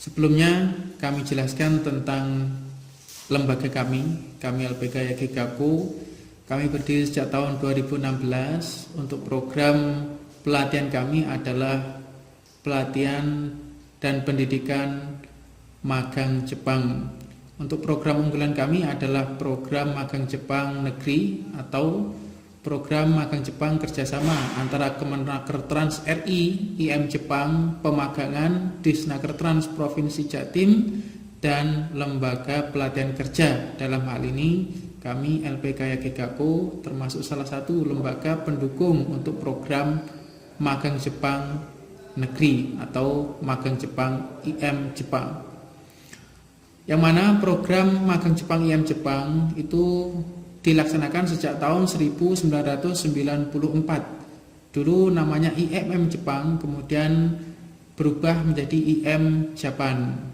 Sebelumnya kami jelaskan tentang lembaga kami LPK Yakigaku. Kami berdiri sejak tahun 2016. Untuk program pelatihan kami adalah pelatihan dan pendidikan magang Jepang. Untuk program unggulan kami adalah program magang Jepang negeri atau program magang Jepang kerjasama antara Kemenakertrans RI, IM Jepang, Pemagangan, Disnakertrans Provinsi Jatim, dan Lembaga Pelatihan Kerja. Dalam hal ini kami LPK Yakigaku termasuk salah satu lembaga pendukung untuk program magang Jepang negeri atau magang Jepang IM Jepang. Yang mana program magang Jepang IM Jepang itu dilaksanakan sejak tahun 1994. Dulu namanya IMM Jepang, kemudian berubah menjadi IM Japan.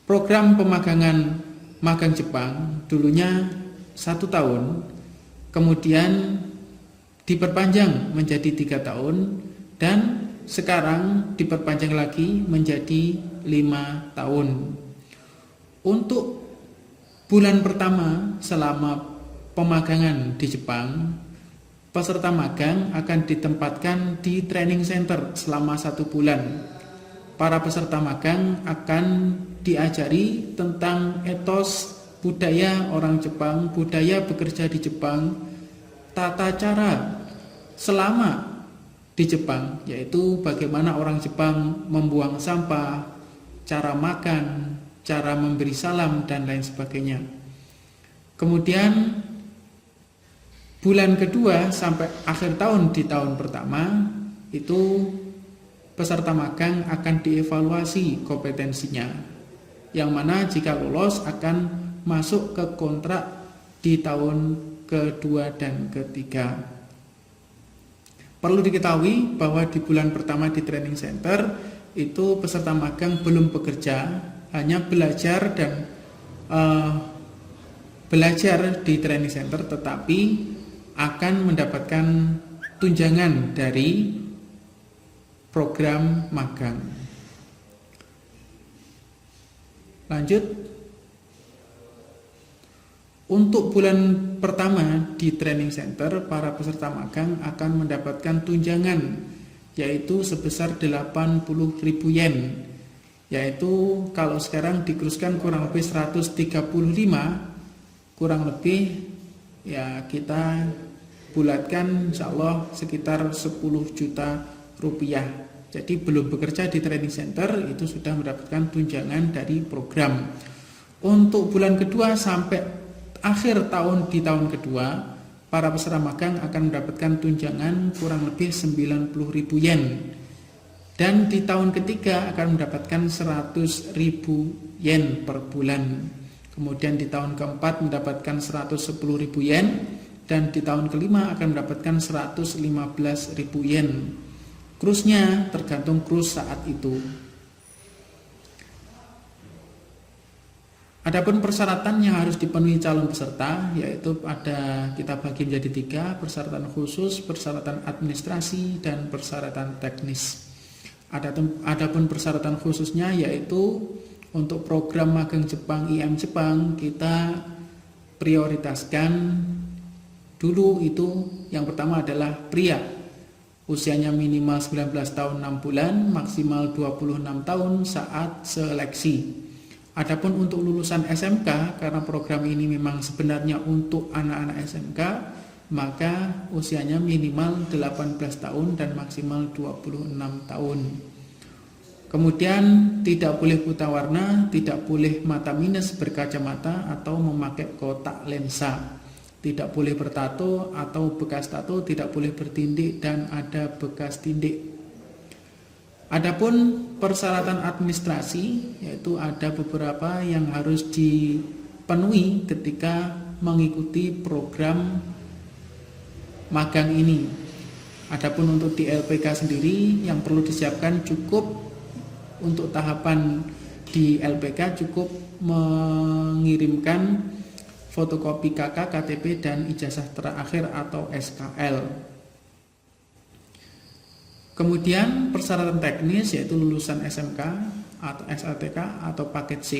Program pemagangan magang Jepang dulunya 1 tahun, kemudian diperpanjang menjadi 3 tahun, dan sekarang diperpanjang lagi menjadi 5 tahun. Untuk bulan pertama selama pemagangan di Jepang, peserta magang akan ditempatkan di training center selama 1 bulan. Para peserta magang akan diajari tentang etos budaya orang Jepang, budaya bekerja di Jepang, tata cara selama di Jepang, yaitu bagaimana orang Jepang membuang sampah, cara makan, cara memberi salam, dan lain sebagainya. Kemudian bulan kedua sampai akhir tahun di tahun pertama itu peserta magang akan dievaluasi kompetensinya, yang mana jika lolos akan masuk ke kontrak di tahun kedua dan ketiga. Perlu diketahui bahwa di bulan pertama di training center itu peserta magang belum bekerja, hanya belajar dan belajar di training center, tetapi akan mendapatkan tunjangan dari program magang. Lanjut. Untuk bulan pertama di training center, para peserta magang akan mendapatkan tunjangan, yaitu sebesar 80.000 yen, yaitu kalau sekarang dikuruskan kurang lebih 135, kurang lebih ya kita bulatkan insya Allah sekitar 10 juta rupiah. Jadi belum bekerja di training center itu sudah mendapatkan tunjangan dari program. Untuk bulan kedua sampai akhir tahun di tahun kedua, para peserta magang akan mendapatkan tunjangan kurang lebih 90.000 yen, dan di tahun ketiga akan mendapatkan 100.000 yen per bulan. Kemudian di tahun keempat mendapatkan 110.000 yen, dan di tahun kelima akan mendapatkan 115.000 yen. Krusnya tergantung krus saat itu. Adapun persyaratan yang harus dipenuhi calon peserta, yaitu kita bagi menjadi 3, persyaratan khusus, persyaratan administrasi, dan persyaratan teknis. Adapun persyaratan khususnya yaitu untuk program magang Jepang IM Jepang kita prioritaskan dulu itu yang pertama adalah pria, usianya minimal 19 tahun 6 bulan, maksimal 26 tahun saat seleksi. Adapun untuk lulusan SMK, karena program ini memang sebenarnya untuk anak-anak SMK, maka usianya minimal 18 tahun dan maksimal 26 tahun. Kemudian tidak boleh buta warna, tidak boleh mata minus berkacamata atau memakai kotak lensa, tidak boleh bertato atau bekas tato, tidak boleh bertindik dan ada bekas tindik. Adapun persyaratan administrasi, yaitu ada beberapa yang harus dipenuhi ketika mengikuti program magang ini. Adapun untuk di LPK sendiri yang perlu disiapkan cukup untuk tahapan di LPK cukup mengirimkan fotokopi KK, KTP, dan ijazah terakhir atau SKL. Kemudian persyaratan teknis yaitu lulusan SMK atau SLTK atau paket C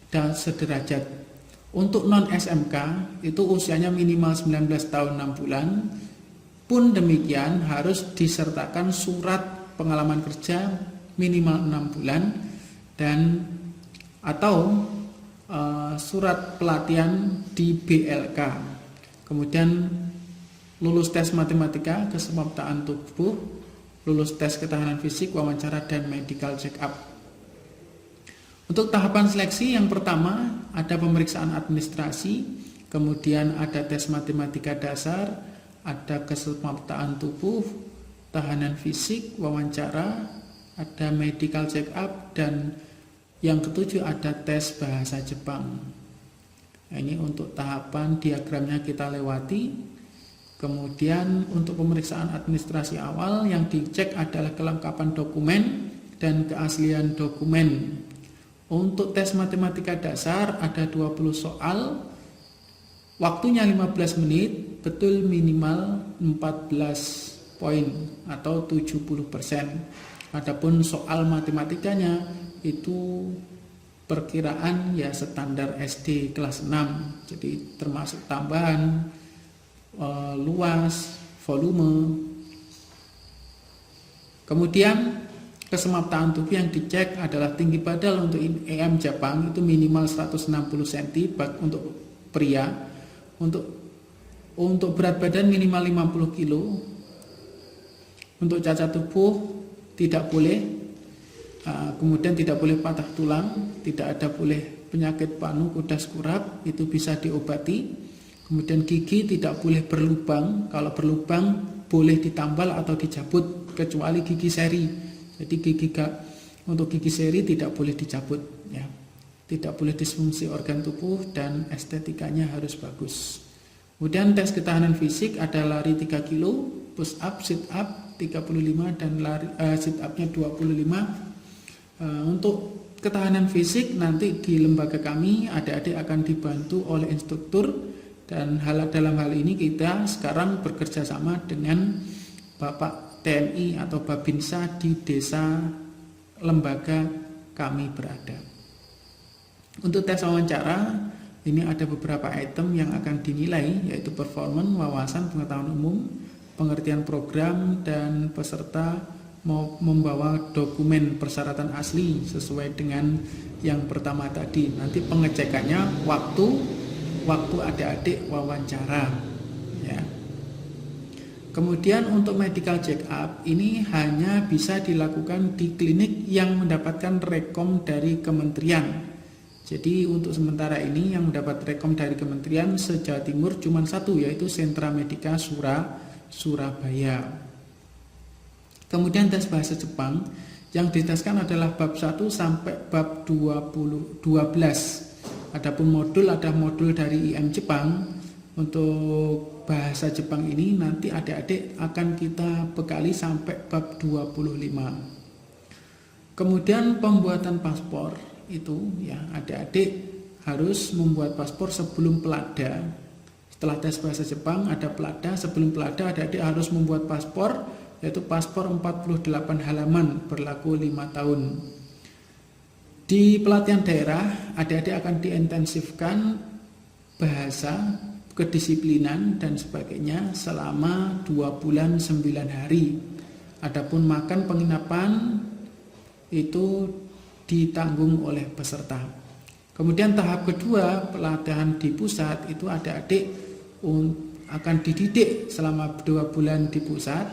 dan sederajat. Untuk non SMK itu usianya minimal 19 tahun 6 bulan. Pun demikian harus disertakan surat pengalaman kerja minimal 6 bulan dan atau surat pelatihan di BLK. Kemudian lulus tes matematika, kesemaptaan tubuh, lulus tes ketahanan fisik, wawancara, dan medical check up. Untuk tahapan seleksi yang pertama ada pemeriksaan administrasi, kemudian ada tes matematika dasar, ada kesemaptaan tubuh, tahanan fisik, wawancara, ada medical check up, dan yang ketujuh ada tes bahasa Jepang. Nah, ini untuk tahapan diagramnya kita lewati. Kemudian untuk pemeriksaan administrasi awal yang dicek adalah kelengkapan dokumen dan keaslian dokumen. Untuk tes matematika dasar ada 20 soal, waktunya 15 menit, betul minimal 14 poin atau 70%. Adapun soal matematikanya itu perkiraan ya standar SD kelas 6, jadi termasuk tambahan luas, volume. Kemudian kesemaptaan tubuh yang dicek adalah tinggi badan untuk EM Jepang itu minimal 160 cm untuk pria. Untuk berat badan minimal 50 kg. Untuk cacat tubuh tidak boleh, kemudian tidak boleh patah tulang, tidak ada boleh penyakit panu, kudas, kurap, itu bisa diobati. Kemudian gigi tidak boleh berlubang, kalau berlubang boleh ditambal atau dicabut, kecuali gigi seri. Jadi untuk gigi seri tidak boleh dicabut, ya. Tidak boleh disfungsi organ tubuh dan estetikanya harus bagus. Kemudian tes ketahanan fisik ada lari 3 kilo, push up, sit up 35 dan sit upnya 25. Untuk ketahanan fisik nanti di lembaga kami adik-adik akan dibantu oleh instruktur. Dan dalam hal ini kita sekarang bekerja sama dengan Bapak TNI atau Babinsa di desa lembaga kami berada. Untuk tes wawancara, ini ada beberapa item yang akan dinilai, yaitu performan, wawasan, pengetahuan umum, pengertian program, dan peserta mau membawa dokumen persyaratan asli sesuai dengan yang pertama tadi. Nanti pengecekannya waktu adik-adik wawancara, ya. Kemudian untuk medical check up ini hanya bisa dilakukan di klinik yang mendapatkan rekom dari kementerian. Jadi untuk sementara ini yang mendapat rekom dari kementerian se-Jawa Timur cuma satu, yaitu Sentra Medika Surabaya. Kemudian tes bahasa Jepang yang diteskan adalah bab 1 sampai bab 12. Adapun ada modul dari IM Jepang. Untuk bahasa Jepang ini nanti adik-adik akan kita bekali sampai bab 25. Kemudian pembuatan paspor itu ya, adik-adik harus membuat paspor sebelum pelada. Setelah tes bahasa Jepang ada pelada, sebelum pelada adik-adik harus membuat paspor, yaitu paspor 48 halaman berlaku 5 tahun. Di pelatihan daerah, adik-adik akan diintensifkan bahasa, kedisiplinan, dan sebagainya selama 2 bulan 9 hari. Adapun makan penginapan itu ditanggung oleh peserta. Kemudian tahap kedua, pelatihan di pusat, itu adik-adik akan dididik selama 2 bulan di pusat.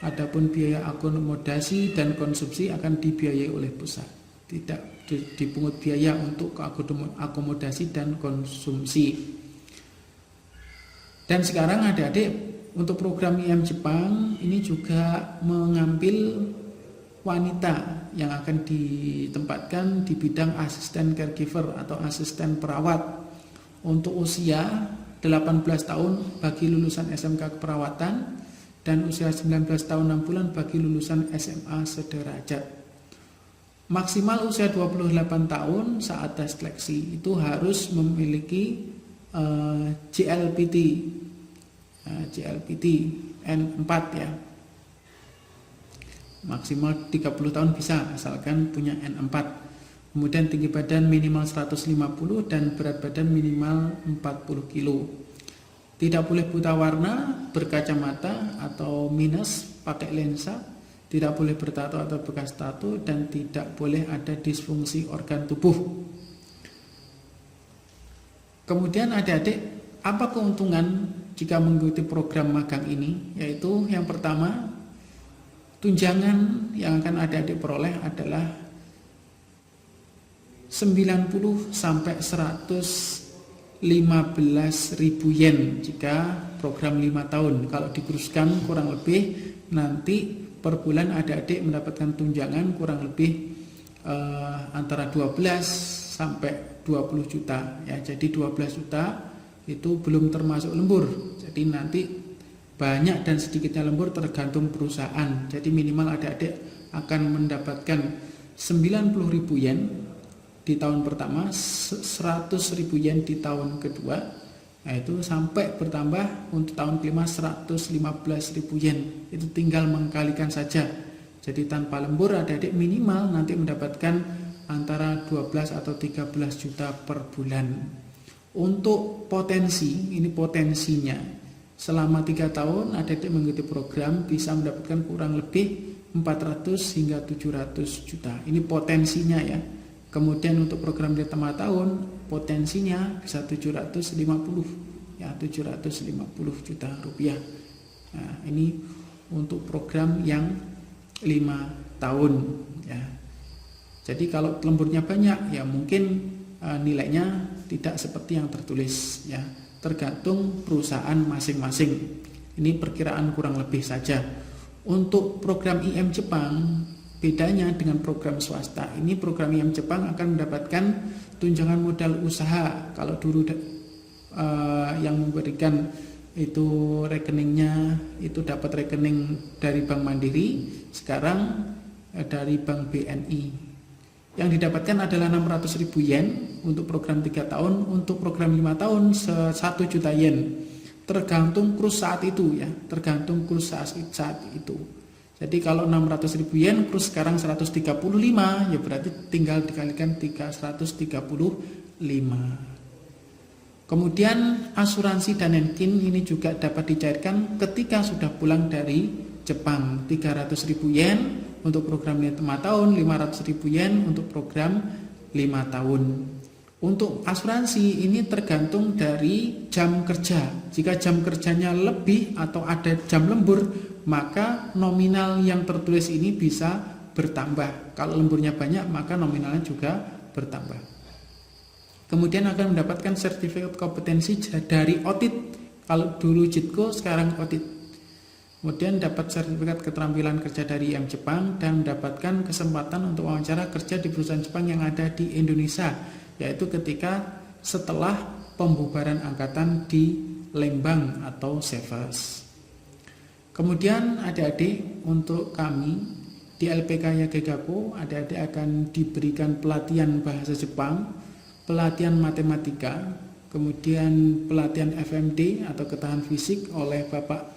Adapun biaya akomodasi dan konsumsi akan dibiayai oleh pusat. Tidak dipungut biaya untuk akomodasi dan konsumsi. Dan sekarang adik-adik untuk program IM Jepang ini juga mengambil wanita yang akan ditempatkan di bidang asisten caregiver atau asisten perawat untuk usia 18 tahun bagi lulusan SMK keperawatan dan usia 19 tahun 6 bulan bagi lulusan SMA sederajat. Maksimal usia 28 tahun saat tes seleksi itu harus memiliki JLPT N4 ya. maksimal 30 tahun bisa asalkan punya N4. Kemudian tinggi badan minimal 150 dan berat badan minimal 40 kilo. Tidak boleh buta warna, berkacamata atau minus, pakai lensa, tidak boleh bertato atau bekas tato, dan tidak boleh ada disfungsi organ tubuh. Kemudian adik-adik, apa keuntungan jika mengikuti program magang ini? Yaitu yang pertama, tunjangan yang akan adik-adik peroleh adalah 90 sampai 115.000 yen jika program 5 tahun. Kalau dikuruskan kurang lebih nanti per bulan adik-adik mendapatkan tunjangan kurang lebih antara 12 sampai 20 juta ya. Jadi 12 juta itu belum termasuk lembur. Jadi nanti banyak dan sedikitnya lembur tergantung perusahaan. Jadi minimal adik-adik akan mendapatkan 90.000 yen di tahun pertama, 100.000 yen di tahun kedua, nah itu sampai bertambah untuk tahun kelima 115.000 yen. Itu tinggal mengkalikan saja. Jadi tanpa lembur adik-adik minimal nanti mendapatkan antara 12 atau 13 juta per bulan. Untuk potensi, ini potensinya, selama 3 tahun adik-adik mengikuti program bisa mendapatkan kurang lebih 400 hingga 700 juta. Ini potensinya ya. Kemudian untuk program 5 tahun potensinya bisa 750 ya, 750 juta rupiah. Nah, ini untuk program yang 5 tahun ya. Jadi kalau lemburnya banyak ya mungkin nilainya tidak seperti yang tertulis ya, tergantung perusahaan masing-masing. Ini perkiraan kurang lebih saja. Untuk program IM Jepang bedanya dengan program swasta. Ini program IM Jepang akan mendapatkan tunjangan modal usaha. Kalau dulu yang memberikan itu rekeningnya itu dapat rekening dari Bank Mandiri, sekarang dari Bank BNI. Yang didapatkan adalah 600.000 yen untuk program 3 tahun, untuk program 5 tahun 1 juta yen. Tergantung kurs saat itu ya, tergantung kurs saat itu. Jadi kalau 600.000 yen kurs sekarang 135 ya berarti tinggal dikalikan 135. Kemudian asuransi dan Nenkin ini juga dapat dicairkan ketika sudah pulang dari Jepang. 300.000 yen untuk program 5 tahun, 500.000 yen untuk program 5 tahun. Untuk asuransi ini tergantung dari jam kerja. Jika jam kerjanya lebih atau ada jam lembur, maka nominal yang tertulis ini bisa bertambah. Kalau lemburnya banyak, maka nominalnya juga bertambah. Kemudian akan mendapatkan sertifikat kompetensi dari OTIT. Kalau dulu JITKO, sekarang OTIT. Kemudian dapat sertifikat keterampilan kerja dari IM Jepang dan mendapatkan kesempatan untuk wawancara kerja di perusahaan Jepang yang ada di Indonesia, yaitu ketika setelah pembubaran angkatan di Lembang atau Severs. Kemudian adik-adik untuk kami di LPK Yagegaku, adik-adik akan diberikan pelatihan bahasa Jepang, pelatihan matematika, kemudian pelatihan FMD atau ketahanan fisik oleh Bapak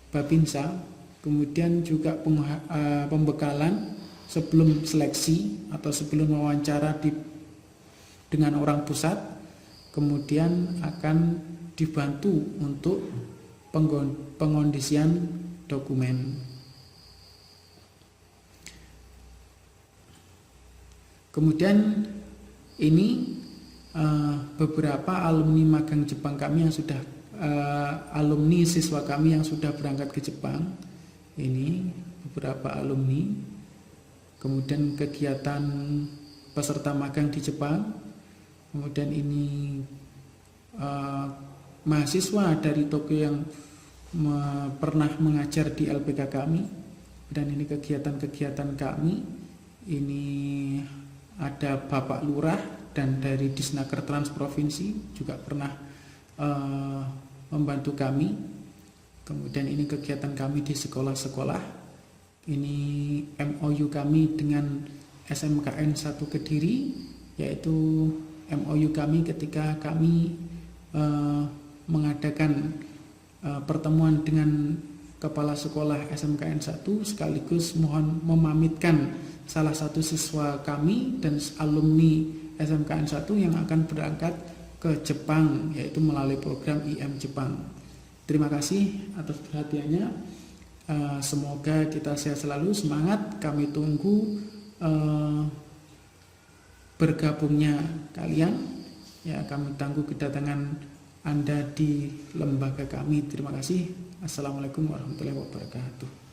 Babinsa, kemudian juga pembekalan sebelum seleksi atau sebelum wawancara dengan orang pusat, kemudian akan dibantu untuk pengondisian dokumen. Kemudian ini beberapa alumni magang Jepang kami yang sudah alumni siswa kami yang sudah berangkat ke Jepang. Ini beberapa alumni. Kemudian kegiatan peserta magang di Jepang. Kemudian ini mahasiswa dari Tokyo yang pernah mengajar di LPK kami. Dan ini kegiatan-kegiatan kami. Ini ada Bapak Lurah dan dari Disnaker Trans Provinsi juga pernah membantu kami. Kemudian ini kegiatan kami di sekolah-sekolah. Ini MOU kami dengan SMKN 1 Kediri, yaitu MOU kami ketika kami mengadakan pertemuan dengan Kepala Sekolah SMKN 1 sekaligus mohon memamitkan salah satu siswa kami dan alumni SMKN 1 yang akan berangkat ke Jepang, yaitu melalui program IM Jepang. Terima kasih atas perhatiannya. Semoga kita sehat selalu, semangat. Kami tunggu bergabungnya kalian. Ya, kami tunggu kedatangan Anda di lembaga kami. Terima kasih. Assalamualaikum warahmatullahi wabarakatuh.